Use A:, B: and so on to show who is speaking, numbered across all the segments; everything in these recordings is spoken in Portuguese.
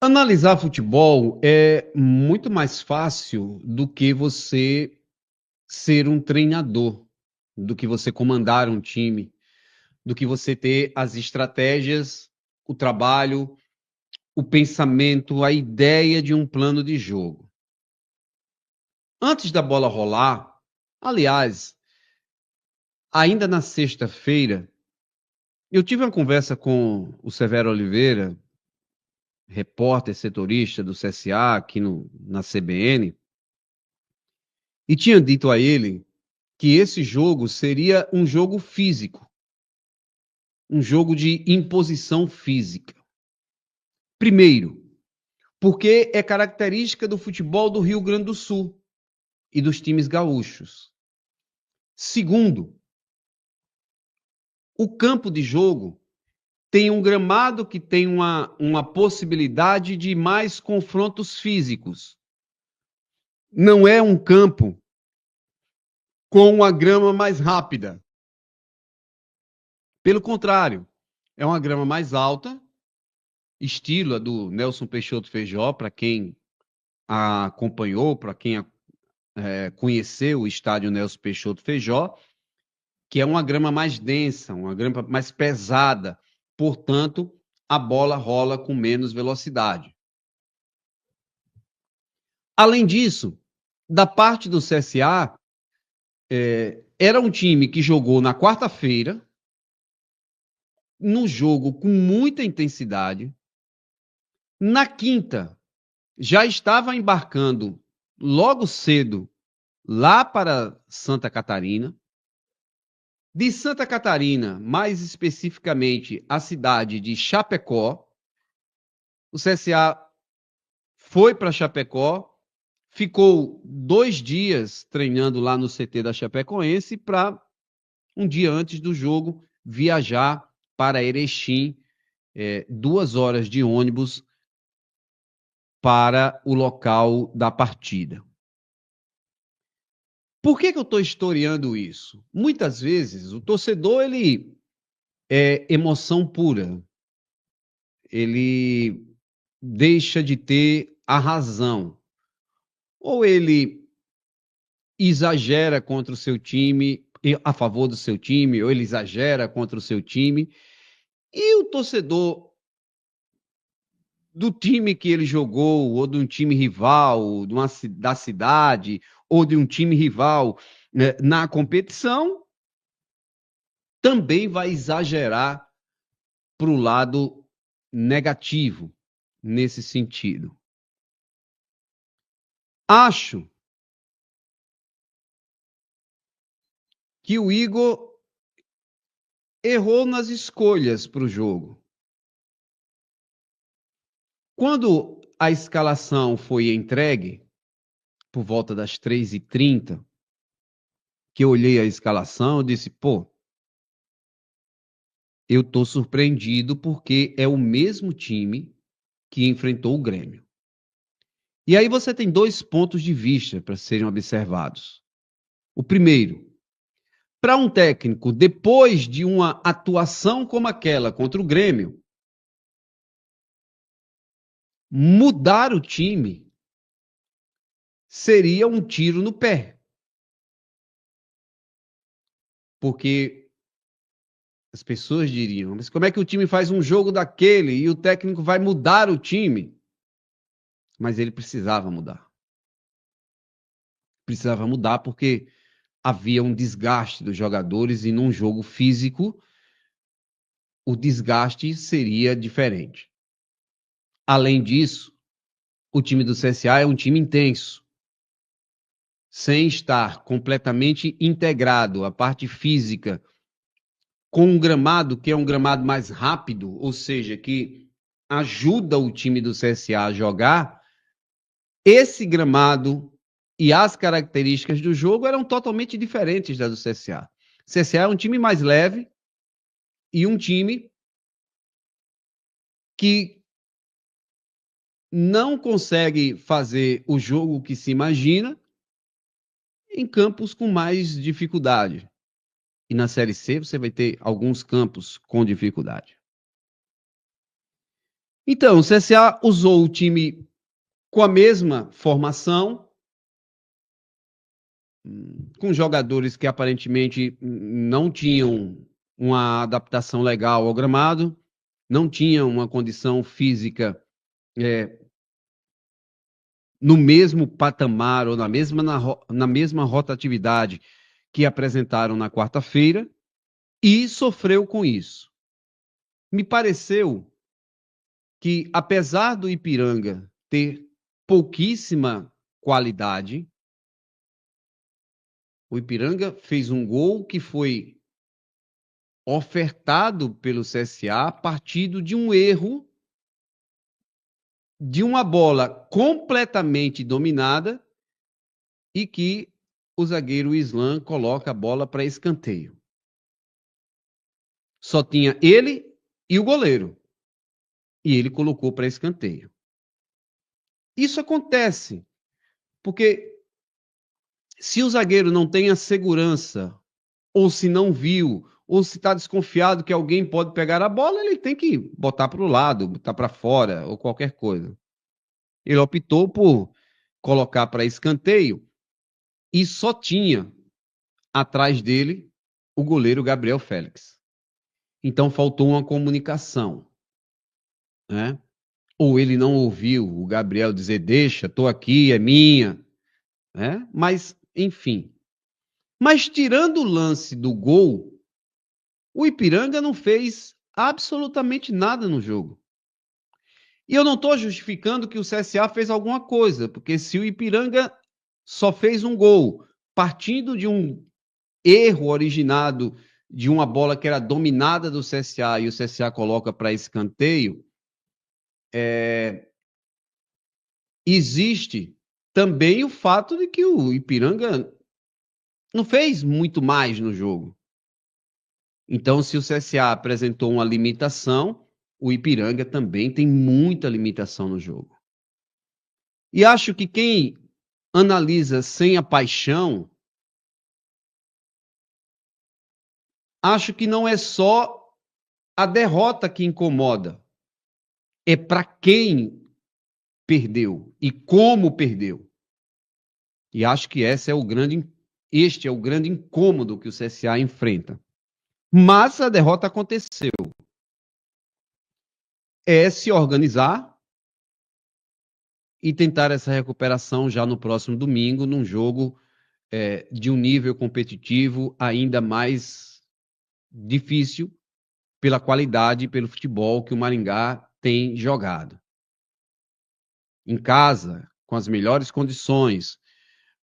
A: Analisar futebol é muito mais fácil do que você ser um treinador, do que você comandar um time, do que você ter as estratégias, o trabalho, o pensamento, a ideia de um plano de jogo. Antes da bola rolar, aliás, ainda na sexta-feira, eu tive uma conversa com o Severo Oliveira, repórter setorista do CSA aqui na CBN, e tinha dito a ele que esse jogo seria um jogo físico, um jogo de imposição física. Primeiro, porque é característica do futebol do Rio Grande do Sul e dos times gaúchos. Segundo, o campo de jogo tem um gramado que tem uma possibilidade de mais confrontos físicos. Não é um campo com uma grama mais rápida. Pelo contrário, é uma grama mais alta, estilo a do Nelson Peixoto Feijó, para quem a acompanhou, para quem conheceu o estádio Nelson Peixoto Feijó, que é uma grama mais densa, uma grama mais pesada, portanto, a bola rola com menos velocidade. Além disso, da parte do CSA, era um time que jogou na quarta-feira, no jogo com muita intensidade. Na quinta, já estava embarcando logo cedo lá para Santa Catarina. De Santa Catarina, mais especificamente a cidade de Chapecó, o CSA foi para Chapecó, ficou 2 dias treinando lá no CT da Chapecoense para, um dia antes do jogo, viajar para Erechim, 2 horas de ônibus para o local da partida. Por que eu estou historiando isso? Muitas vezes o torcedor ele é emoção pura, ele deixa de ter a razão, ou ele exagera contra o seu time, a favor do seu time, ou ele exagera contra o seu time, e o torcedor do time que ele jogou, ou de um time rival, da cidade, ou de um time rival, né, na competição, também vai exagerar para o lado negativo nesse sentido. Acho que o Igor errou nas escolhas para o jogo. Quando a escalação foi entregue, por volta das 3h30, que eu olhei a escalação, eu disse, pô, eu estou surpreendido porque é o mesmo time que enfrentou o Grêmio. E aí você tem 2 pontos de vista para serem observados. O primeiro, para um técnico, depois de uma atuação como aquela contra o Grêmio, mudar o time seria um tiro no pé. Porque as pessoas diriam, mas como é que o time faz um jogo daquele e o técnico vai mudar o time? Mas ele precisava mudar. Precisava mudar porque havia um desgaste dos jogadores e num jogo físico o desgaste seria diferente. Além disso, o time do CSA é um time intenso. Sem estar completamente integrado, a parte física, com um gramado que é um gramado mais rápido, ou seja, que ajuda o time do CSA a jogar, esse gramado e as características do jogo eram totalmente diferentes das do CSA. O CSA é um time mais leve e um time que não consegue fazer o jogo que se imagina em campos com mais dificuldade. E na Série C você vai ter alguns campos com dificuldade. Então, o CSA usou o time com a mesma formação, com jogadores que aparentemente não tinham uma adaptação legal ao gramado, não tinham uma condição física no mesmo patamar ou na mesma rotatividade que apresentaram na quarta-feira e sofreu com isso. Me pareceu que, apesar do Ipiranga ter pouquíssima qualidade, o Ipiranga fez um gol que foi ofertado pelo CSA a partir de um erro de uma bola completamente dominada e que o zagueiro Islam coloca a bola para escanteio. Só tinha ele e o goleiro. E ele colocou para escanteio. Isso acontece porque se o zagueiro não tem a segurança, ou se não viu, ou se está desconfiado que alguém pode pegar a bola, ele tem que botar para o lado, botar para fora, ou qualquer coisa. Ele optou por colocar para escanteio e só tinha atrás dele o goleiro Gabriel Félix. Então faltou uma comunicação, né? Ou ele não ouviu o Gabriel dizer, deixa, estou aqui, é minha, né? Mas, enfim. Mas tirando o lance do gol, o Ipiranga não fez absolutamente nada no jogo. E eu não estou justificando que o CSA fez alguma coisa, porque se o Ipiranga só fez um gol partindo de um erro originado de uma bola que era dominada do CSA e o CSA coloca para escanteio, existe também o fato de que o Ipiranga não fez muito mais no jogo. Então, se o CSA apresentou uma limitação, o Ipiranga também tem muita limitação no jogo. E acho que quem analisa sem a paixão, acho que não é só a derrota que incomoda, é para quem perdeu e como perdeu. E acho que este é o grande incômodo que o CSA enfrenta. Mas a derrota aconteceu. É se organizar e tentar essa recuperação já no próximo domingo, num jogo de um nível competitivo ainda mais difícil pela qualidade e pelo futebol que o Maringá tem jogado. Em casa, com as melhores condições,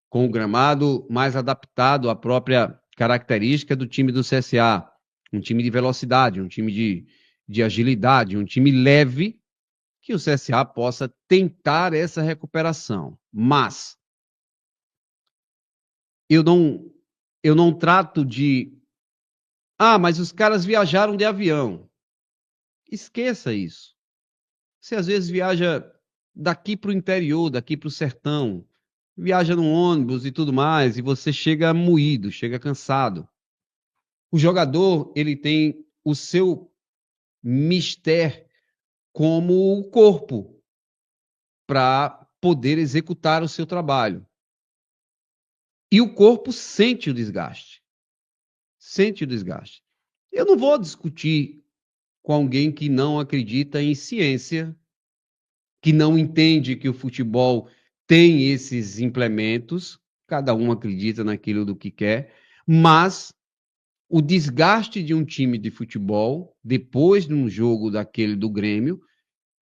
A: com o gramado mais adaptado à própria característica do time do CSA, um time de velocidade, um time de agilidade, um time leve, que o CSA possa tentar essa recuperação. Mas eu não trato de mas os caras viajaram de avião. Esqueça isso. Você às vezes viaja daqui para o interior, daqui para o sertão, viaja num ônibus e tudo mais, e você chega moído, chega cansado. O jogador, ele tem o seu mister como o corpo para poder executar o seu trabalho. E o corpo sente o desgaste. Sente o desgaste. Eu não vou discutir com alguém que não acredita em ciência, que não entende que o futebol tem esses implementos, cada um acredita naquilo do que quer, mas o desgaste de um time de futebol, depois de um jogo daquele do Grêmio,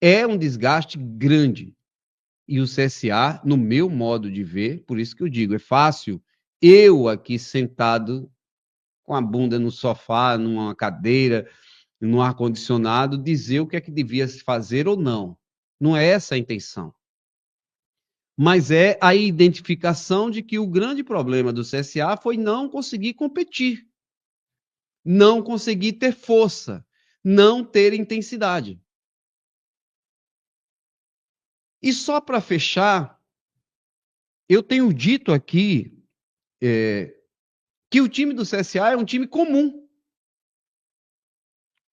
A: é um desgaste grande. E o CSA, no meu modo de ver, por isso que eu digo, é fácil eu aqui sentado com a bunda no sofá, numa cadeira, no ar-condicionado, dizer o que é que devia se fazer ou não. Não é essa a intenção. Mas é a identificação de que o grande problema do CSA foi não conseguir competir, não conseguir ter força, não ter intensidade. E só para fechar, eu tenho dito aqui que o time do CSA é um time comum.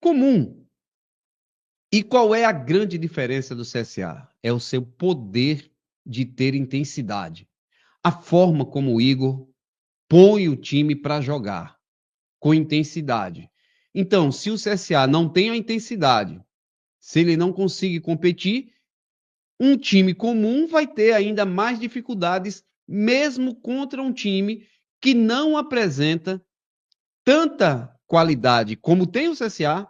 A: Comum. E qual é a grande diferença do CSA? É o seu poder de ter intensidade. A forma como o Igor põe o time para jogar, com intensidade. Então, se o CSA não tem a intensidade, se ele não conseguir competir, um time comum vai ter ainda mais dificuldades, mesmo contra um time que não apresenta tanta qualidade como tem o CSA,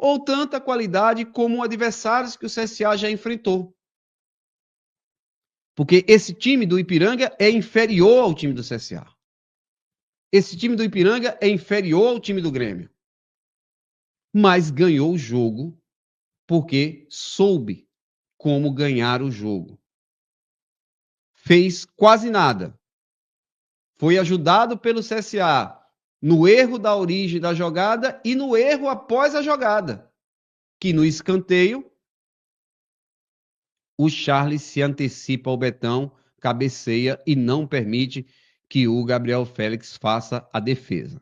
A: ou tanta qualidade como adversários que o CSA já enfrentou. Porque esse time do Ipiranga é inferior ao time do CSA. Esse time do Ipiranga é inferior ao time do Grêmio. Mas ganhou o jogo porque soube como ganhar o jogo. Fez quase nada. Foi ajudado pelo CSA no erro da origem da jogada e no erro após a jogada. Que no escanteio, o Charles se antecipa ao Betão, cabeceia e não permite que o Gabriel Félix faça a defesa.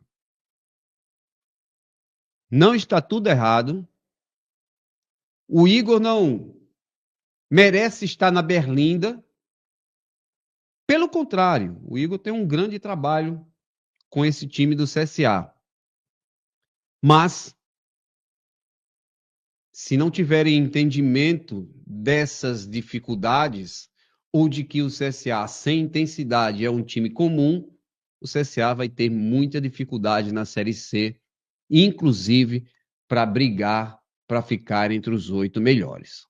A: Não está tudo errado. O Igor não merece estar na berlinda. Pelo contrário, o Igor tem um grande trabalho com esse time do CSA. Mas, se não tiverem entendimento dessas dificuldades, ou de que o CSA sem intensidade é um time comum, o CSA vai ter muita dificuldade na Série C, inclusive para brigar para ficar entre os 8 melhores.